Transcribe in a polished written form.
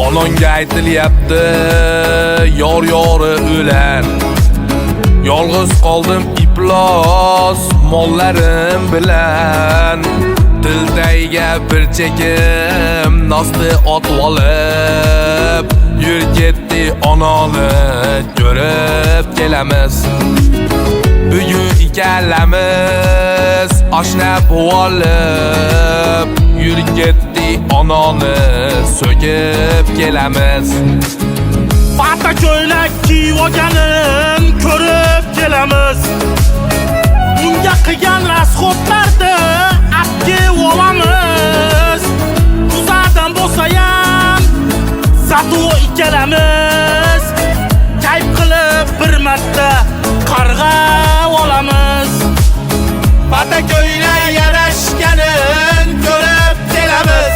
Ononga aytilyapti yor-yori o'lan. Yolg'iz qoldim iplos mollarim bilan. Dildagiga bir chekim nosti otib olib, yur ketdi onani ko'rib kelamiz. Bugun ikkalamiz oshna bo'lib, yur ketdi onani so'kib kelamiz. Patta ko'ylak kiyib olganin ko'rib kelamiz. Unga qilgan rasxotlarni apki olamiz. Uzadan bo'lsa ham zato ikkalamiz kayf qilib bir marta qarg'a olamiz. Patta ko'ylak yarashganin ko'rib kelamiz.